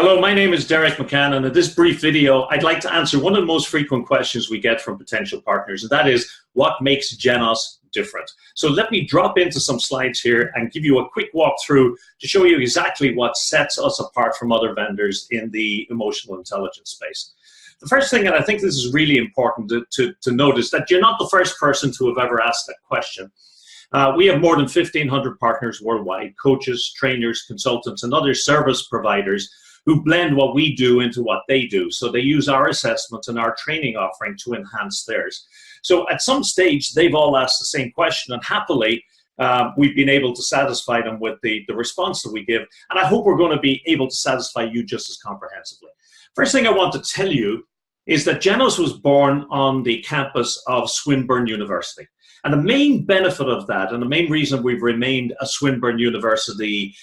Hello, my name is Deiric McCann, and in this brief video, I'd like to answer one of the most frequent questions we get from potential partners, and that is, what makes Genos different? So let me drop into some slides here and give you a quick walkthrough to show you exactly what sets us apart from other vendors in the emotional intelligence space. The first thing, and I think this is really important to note, is that you're not the first person to have ever asked that question. We have more than 1,500 partners worldwide, coaches, trainers, consultants, and other service providers who blend what we do into what they do. So they use our assessments and our training offering to enhance theirs. So at some stage, they've all asked the same question, and happily, we've been able to satisfy them with the response that we give. And I hope we're going to be able to satisfy you just as comprehensively. First thing I want to tell you is that Genos was born on the campus of Swinburne University. And the main benefit of that, and the main reason we've remained a Swinburne University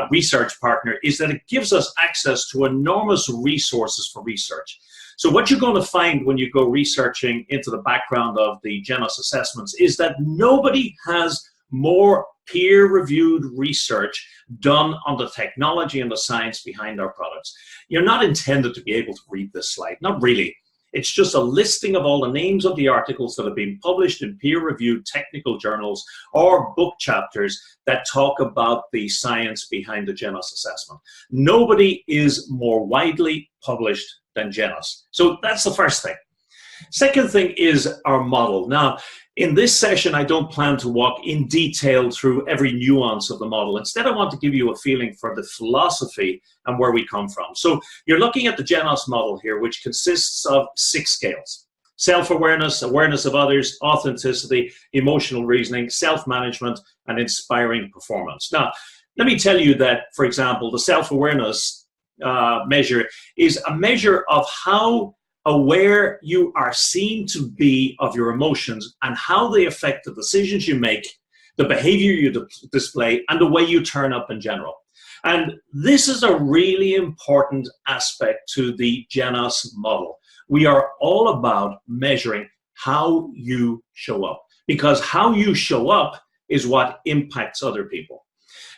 research partner, is that it gives us access to enormous resources for research. So what you're going to find when you go researching into the background of the Genos assessments is that nobody has more peer-reviewed research done on the technology and the science behind our products. You're not intended to be able to read this slide, not really. It's just a listing of all the names of the articles that have been published in peer-reviewed technical journals or book chapters that talk about the science behind the Genos assessment. Nobody is more widely published than Genos. So that's the first thing. Second thing is our model. Now, in this session, I don't plan to walk in detail through every nuance of the model. Instead, I want to give you a feeling for the philosophy and where we come from. So you're looking at the Genos model here, which consists of 6 scales: self-awareness, awareness of others, authenticity, emotional reasoning, self-management, and inspiring performance. Now, let me tell you that, for example, the self-awareness measure is a measure of how aware you are seen to be of your emotions and how they affect the decisions you make, the behavior you display, and the way you turn up in general. And this is a really important aspect to the Genos model. We are all about measuring how you show up, because how you show up is what impacts other people.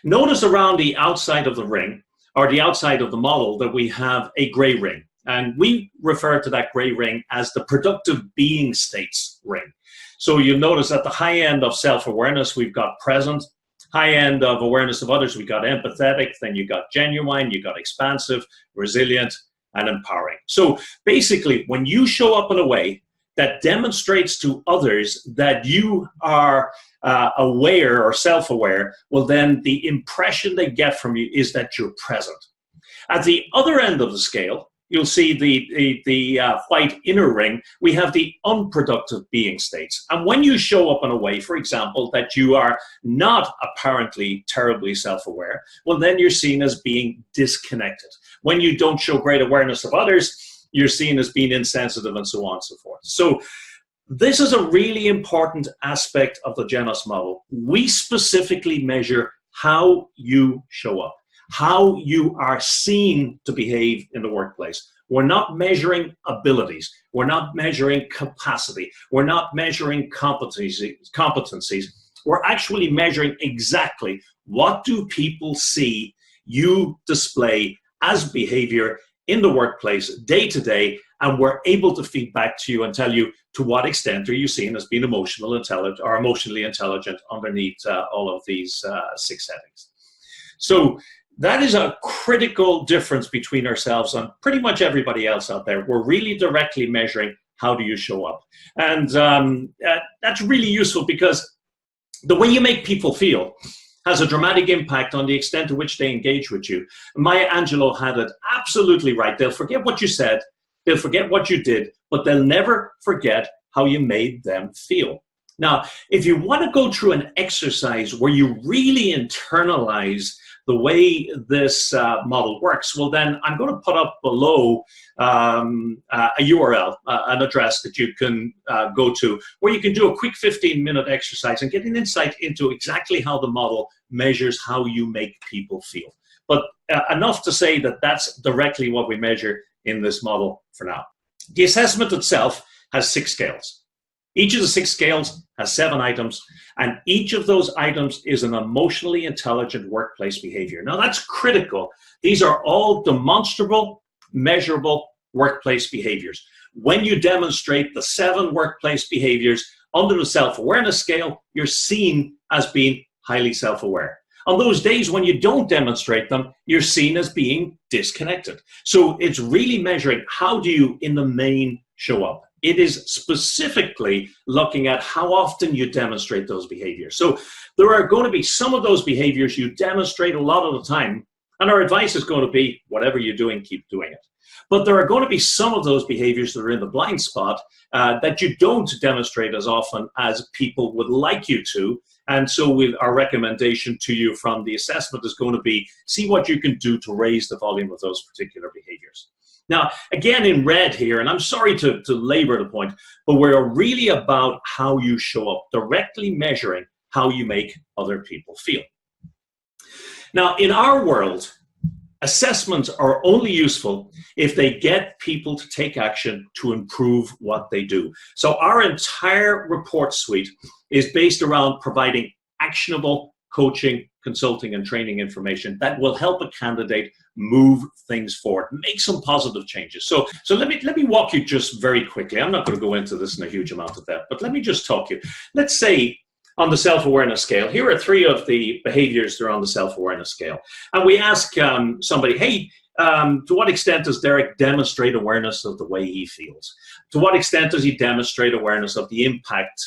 Notice around the outside of the ring, or the outside of the model, that we have a gray ring. And we refer to that gray ring as the productive being states ring. So you'll notice at the high end of self-awareness, we've got present. High end of awareness of others, we got empathetic. Then you got genuine, you got expansive, resilient, and empowering. So basically, when you show up in a way that demonstrates to others that you are aware or self-aware, well, then the impression they get from you is that you're present. At the other end of the scale, you'll see the white inner ring, we have the unproductive being states. And when you show up in a way, for example, that you are not apparently terribly self-aware, well, then you're seen as being disconnected. When you don't show great awareness of others, you're seen as being insensitive, and so on and so forth. So this is a really important aspect of the Genos model. We specifically measure how you show up, how you are seen to behave in the workplace. We're not measuring abilities. We're not measuring capacity. We're not measuring competencies. We're actually measuring exactly what do people see you display as behavior in the workplace day to day, and we're able to feed back to you and tell you to what extent are you seen as being emotionally intelligent underneath all of these 6 settings. So that is a critical difference between ourselves and pretty much everybody else out there. We're really directly measuring how do you show up. And that's really useful because the way you make people feel has a dramatic impact on the extent to which they engage with you. Maya Angelou had it absolutely right. They'll forget what you said, they'll forget what you did, but they'll never forget how you made them feel. Now, if you want to go through an exercise where you really internalize the way this model works, well, then I'm going to put up below a URL, an address that you can go to, where you can do a quick 15-minute exercise and get an insight into exactly how the model measures how you make people feel. But enough to say that that's directly what we measure in this model for now. The assessment itself has 6 scales. Each of the 6 scales has 7 items, and each of those items is an emotionally intelligent workplace behavior. Now that's critical. These are all demonstrable, measurable workplace behaviors. When you demonstrate the 7 workplace behaviors under the self-awareness scale, you're seen as being highly self-aware. On those days when you don't demonstrate them, you're seen as being disconnected. So it's really measuring how do you, in the main, show up. It is specifically looking at how often you demonstrate those behaviors. So there are going to be some of those behaviors you demonstrate a lot of the time, and our advice is going to be, whatever you're doing, keep doing it. But there are going to be some of those behaviors that are in the blind spot that you don't demonstrate as often as people would like you to. And so our recommendation to you from the assessment is going to be, see what you can do to raise the volume of those particular behaviors. Now, again, in red here, and I'm sorry to labor the point, but we're really about how you show up, directly measuring how you make other people feel. Now, in our world, assessments are only useful if they get people to take action to improve what they do. So our entire report suite is based around providing actionable coaching, consulting, and training information that will help a candidate move things forward, make some positive changes. So let me walk you just very quickly. I'm not going to go into this in a huge amount of depth, but let me just talk you. Let's say on the self-awareness scale, here are 3 of the behaviors that are on the self-awareness scale. And we ask somebody, hey, to what extent does Deiric demonstrate awareness of the way he feels? To what extent does he demonstrate awareness of the impact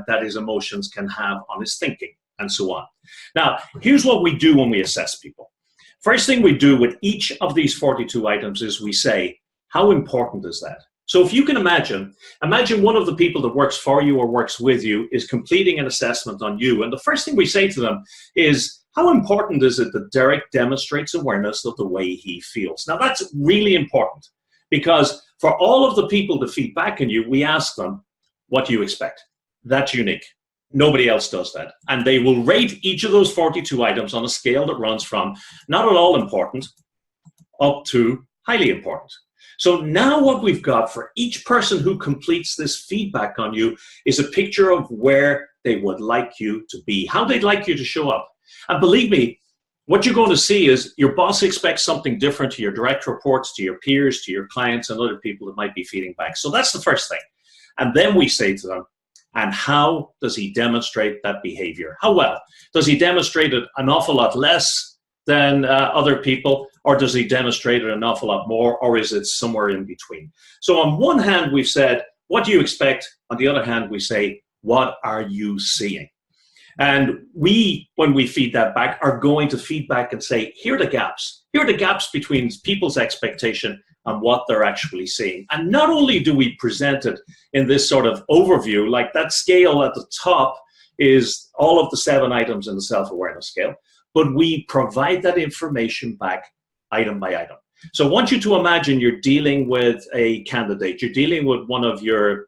that his emotions can have on his thinking, and so on? Now, here's what we do when we assess people. First thing we do with each of these 42 items is we say, how important is that? So if you can imagine one of the people that works for you or works with you is completing an assessment on you. And the first thing we say to them is, how important is it that Deiric demonstrates awareness of the way he feels? Now that's really important, because for all of the people to feed back on you, we ask them, what do you expect? That's unique. Nobody else does that. And they will rate each of those 42 items on a scale that runs from not at all important up to highly important. So now what we've got for each person who completes this feedback on you is a picture of where they would like you to be, how they'd like you to show up. And believe me, what you're going to see is your boss expects something different to your direct reports, to your peers, to your clients, and other people that might be feeding back. So that's the first thing. And then we say to them, and how does he demonstrate that behavior? How well? Does he demonstrate it an awful lot less than other people, or does he demonstrate it an awful lot more, or is it somewhere in between? So on one hand, we've said, what do you expect? On the other hand, we say, what are you seeing? And we, when we feed that back, are going to feed back and say, here are the gaps. Here are the gaps between people's expectation and what they're actually seeing. And not only do we present it in this sort of overview, like that scale at the top is all of the 7 items in the self-awareness scale, but we provide that information back item by item. So I want you to imagine you're dealing with a candidate, you're dealing with one of your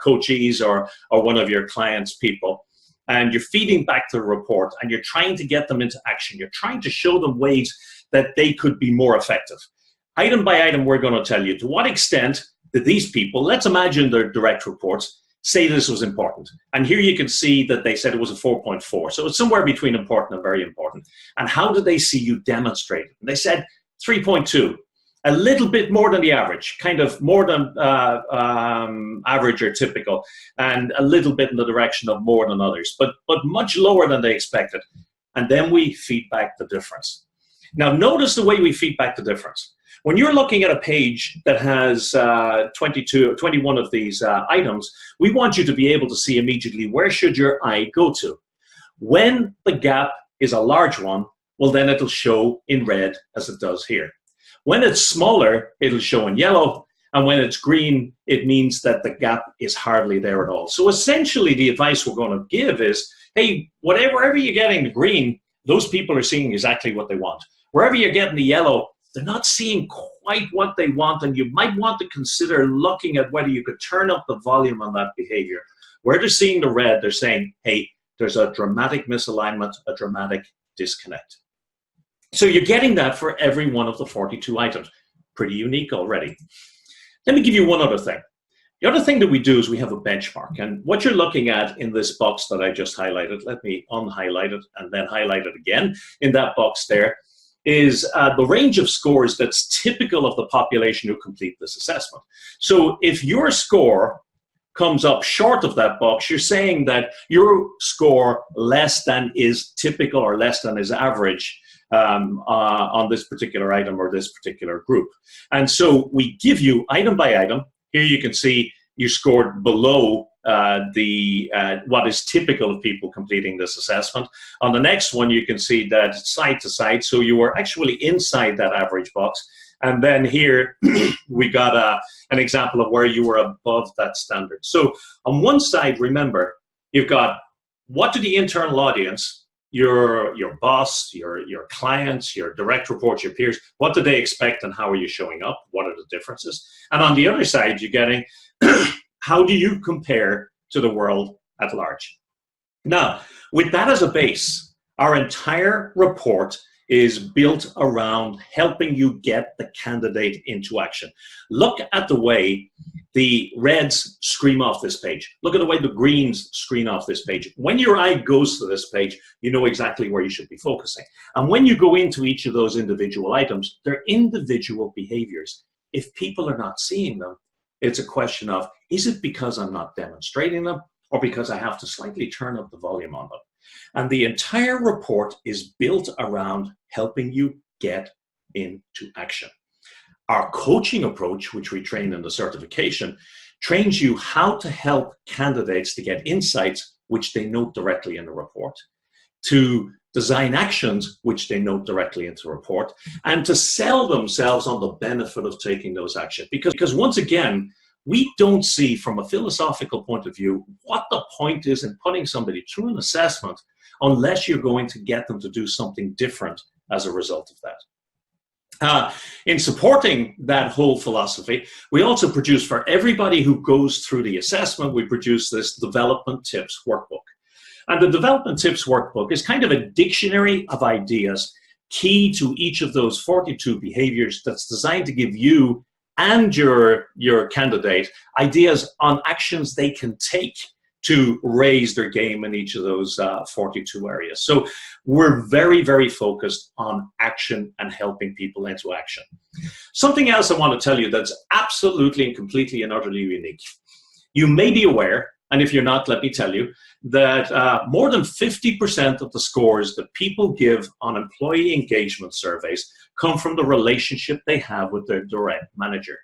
coachees or one of your clients' people, and you're feeding back the report and you're trying to get them into action. You're trying to show them ways that they could be more effective. Item by item, we're going to tell you to what extent did these people, let's imagine their direct reports, say this was important. And here you can see that they said it was a 4.4. So it's somewhere between important and very important. And how did they see you demonstrate it? And they said 3.2, a little bit more than the average, kind of more than average or typical, and a little bit in the direction of more than others, but much lower than they expected. And then we feed back the difference. Now notice the way we feed back the difference. When you're looking at a page that has 21 of these items, we want you to be able to see immediately where should your eye go to. When the gap is a large one, well then it'll show in red as it does here. When it's smaller, it'll show in yellow, and when it's green, it means that the gap is hardly there at all. So essentially the advice we're going to give is, hey, wherever you're getting the green, those people are seeing exactly what they want. Wherever you're getting the yellow, they're not seeing quite what they want, and you might want to consider looking at whether you could turn up the volume on that behavior. Where they're seeing the red, they're saying, hey, there's a dramatic misalignment, a dramatic disconnect. So you're getting that for every one of the 42 items. Pretty unique already. Let me give you one other thing. The other thing that we do is we have a benchmark. And what you're looking at in this box that I just highlighted, let me unhighlight it and then highlight it again, in that box there, is the range of scores that's typical of the population who complete this assessment. So if your score comes up short of that box, you're saying that your score less than is typical or less than is average on this particular item or this particular group. And so we give you item by item. Here you can see you scored below what is typical of people completing this assessment. On the next one, you can see that side to side, so you were actually inside that average box. And then here we got an example of where you were above that standard. So on one side, remember, you've got what do the internal audience, your boss, your clients, your direct reports, your peers, what do they expect and how are you showing up? What are the differences? And on the other side, you're getting how do you compare to the world at large? Now, with that as a base, our entire report is built around helping you get the candidate into action. Look at the way the reds scream off this page. Look at the way the greens screen off this page. When your eye goes to this page, you know exactly where you should be focusing. And when you go into each of those individual items, they're individual behaviors. If people are not seeing them, it's a question of, is it because I'm not demonstrating them or because I have to slightly turn up the volume on them? And the entire report is built around helping you get into action. Our coaching approach, which we train in the certification, trains you how to help candidates to get insights, which they note directly in the report, to design actions, which they note directly into the report, and to sell themselves on the benefit of taking those actions. Because once again, we don't see from a philosophical point of view what the point is in putting somebody through an assessment unless you're going to get them to do something different as a result of that. In supporting that whole philosophy, we also produce for everybody who goes through the assessment, we produce this development tips workbook. And the development tips workbook is kind of a dictionary of ideas key to each of those 42 behaviors that's designed to give you and your candidate ideas on actions they can take to raise their game in each of those 42 areas. So we're very, very focused on action and helping people into action. Something else I want to tell you that's absolutely and completely and utterly unique. You may be aware, and if you're not, let me tell you, that more than 50% of the scores that people give on employee engagement surveys come from the relationship they have with their direct manager.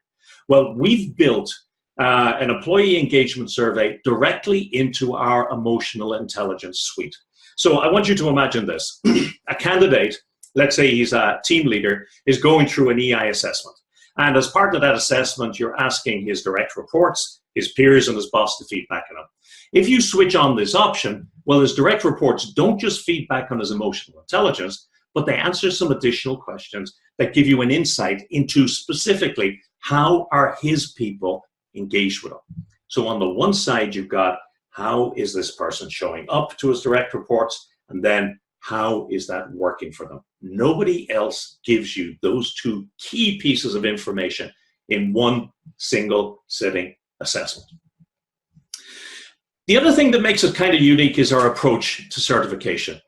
Well, we've built an employee engagement survey directly into our emotional intelligence suite. So I want you to imagine this. A candidate, let's say he's a team leader, is going through an EI assessment. And as part of that assessment, you're asking his direct reports, his peers, and his boss to feedback on him. If you switch on this option, well, his direct reports don't just feedback on his emotional intelligence, but they answer some additional questions that give you an insight into specifically how are his people engaged with him. So on the one side, you've got how is this person showing up to his direct reports, and then how is that working for them? Nobody else gives you those two key pieces of information in one single sitting assessment. The other thing that makes it kind of unique is our approach to certification.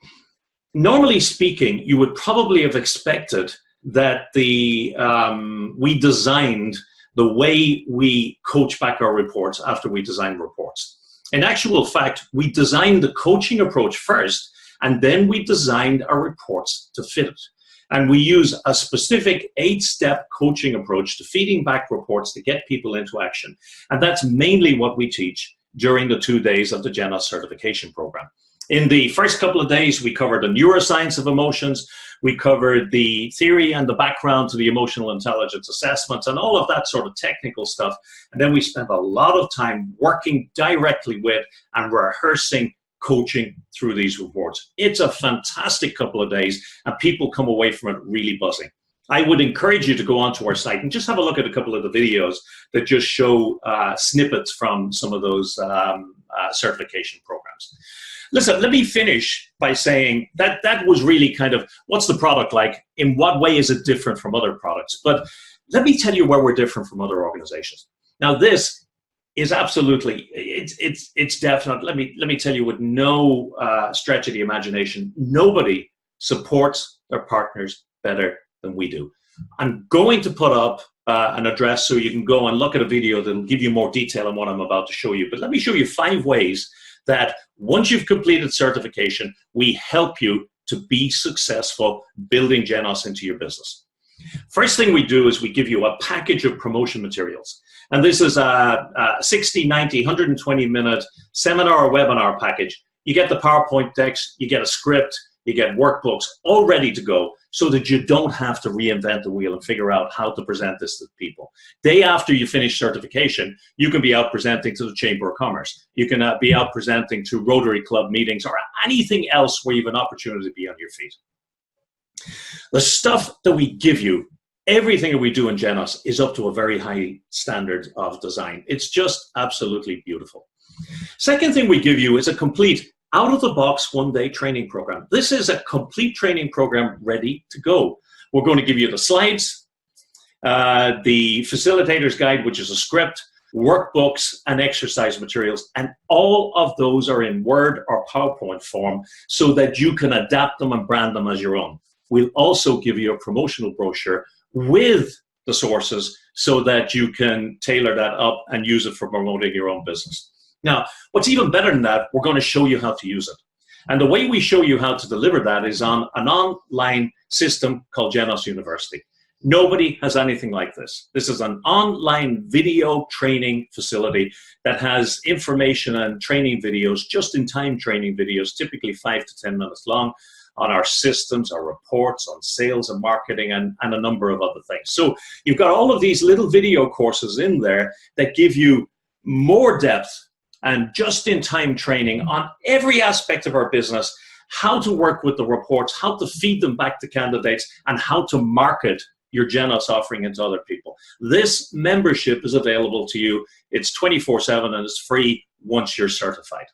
Normally speaking, you would probably have expected that we designed the way we coach back our reports after we design reports. In actual fact, we designed the coaching approach first, and then we designed our reports to fit it. And we use a specific 8-step coaching approach to feeding back reports to get people into action. And that's mainly what we teach during the 2 days of the Genos certification program. In the first couple of days, we covered the neuroscience of emotions, we covered the theory and the background to the emotional intelligence assessments and all of that sort of technical stuff. And then we spent a lot of time working directly with and rehearsing coaching through these reports. It's a fantastic couple of days, and people come away from it really buzzing. I would encourage you to go onto our site and just have a look at a couple of the videos that just show snippets from some of those certification programs. Listen, let me finish by saying that that was really kind of, what's the product like? In what way is it different from other products? But let me tell you where we're different from other organizations. Now, this is absolutely, it's definite. Let me tell you, with no stretch of the imagination, nobody supports their partners better than we do. I'm going to put up an address so you can go and look at a video that'll give you more detail on what I'm about to show you. But let me show you 5 ways that once you've completed certification, we help you to be successful building Genos into your business. First thing we do is we give you a package of promotion materials. And this is a 60, 90, 120-minute seminar or webinar package. You get the PowerPoint decks, you get a script, you get workbooks all ready to go so that you don't have to reinvent the wheel and figure out how to present this to people. Day after you finish certification, you can be out presenting to the Chamber of Commerce. You can be out presenting to Rotary Club meetings or anything else where you have an opportunity to be on your feet. The stuff that we give you, everything that we do in Genos is up to a very high standard of design. It's just absolutely beautiful. Second thing we give you is a complete out-of-the-box one-day training program. This is a complete training program ready to go. We're going to give you the slides, the facilitator's guide, which is a script, workbooks, and exercise materials. And all of those are in Word or PowerPoint form so that you can adapt them and brand them as your own. We'll also give you a promotional brochure with the sources so that you can tailor that up and use it for promoting your own business. Now, what's even better than that, we're going to show you how to use it. And the way we show you how to deliver that is on an online system called Genos University. Nobody has anything like this. This is an online video training facility that has information and training videos, just-in-time training videos, typically 5 to 10 minutes long, on our systems, our reports, on sales and marketing, and a number of other things. So you've got all of these little video courses in there that give you more depth and just-in-time training on every aspect of our business, how to work with the reports, how to feed them back to candidates, and how to market your Genos offering into other people. This membership is available to you. It's 24/7 and it's free once you're certified.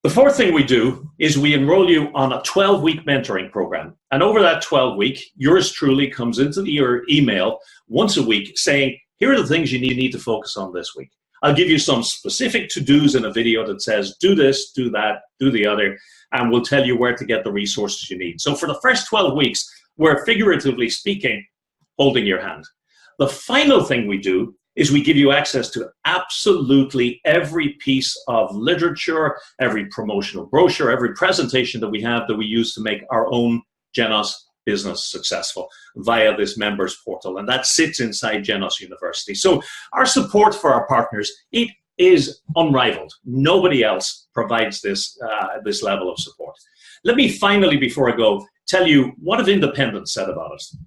The fourth thing we do is we enroll you on a 12-week mentoring program. And over that 12-week, yours truly comes into your email once a week saying, here are the things you need to focus on this week. I'll give you some specific to-dos in a video that says, do this, do that, do the other, and we'll tell you where to get the resources you need. So for the first 12 weeks, we're figuratively speaking, holding your hand. The final thing we do is we give you access to absolutely every piece of literature, every promotional brochure, every presentation that we have that we use to make our own Genos business successful via this members portal, and that sits inside Genos University. So our support for our partners, it is unrivaled. Nobody else provides this level of support. Let me finally, before I go, tell you what have independents said about us.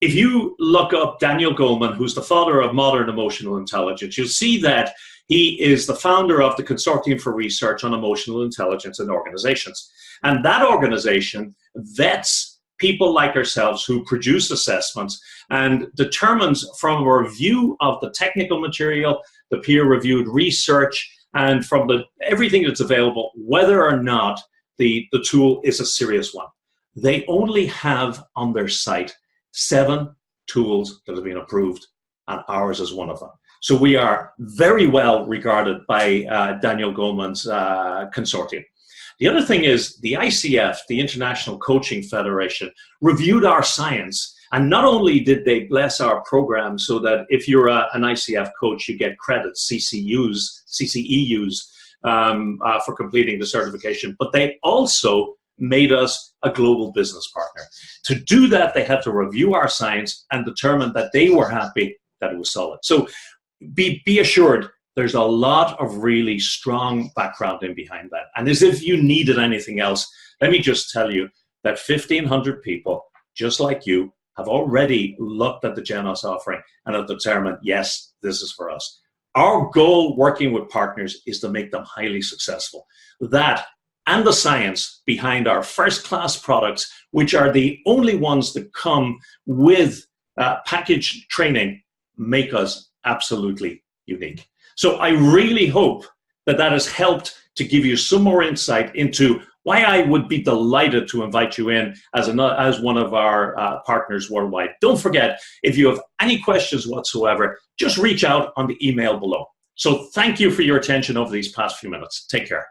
If you look up Daniel Goleman, who's the father of modern emotional intelligence, you'll see that he is the founder of the Consortium for Research on Emotional Intelligence in Organizations. And that organization vets people like ourselves who produce assessments and determines from a review of the technical material, the peer-reviewed research, and from everything that's available, whether or not the tool is a serious one. They only have on their site 7 tools that have been approved, and ours is one of them. So we are very well regarded by Daniel Goleman's consortium. The other thing is the ICF, the International Coaching Federation, reviewed our science, and not only did they bless our program so that if you're an ICF coach, you get credits, CCEUs for completing the certification, but they also made us a global business partner. To do that, they had to review our science and determine that they were happy that it was solid. So be assured, there's a lot of really strong background in behind that. And as if you needed anything else, let me just tell you that 1,500 people, just like you, have already looked at the Genos offering and have determined, yes, this is for us. Our goal working with partners is to make them highly successful. That and the science behind our first-class products, which are the only ones that come with packaged training, make us absolutely unique. So I really hope that that has helped to give you some more insight into why I would be delighted to invite you in as one of our partners worldwide. Don't forget, if you have any questions whatsoever, just reach out on the email below. So thank you for your attention over these past few minutes. Take care.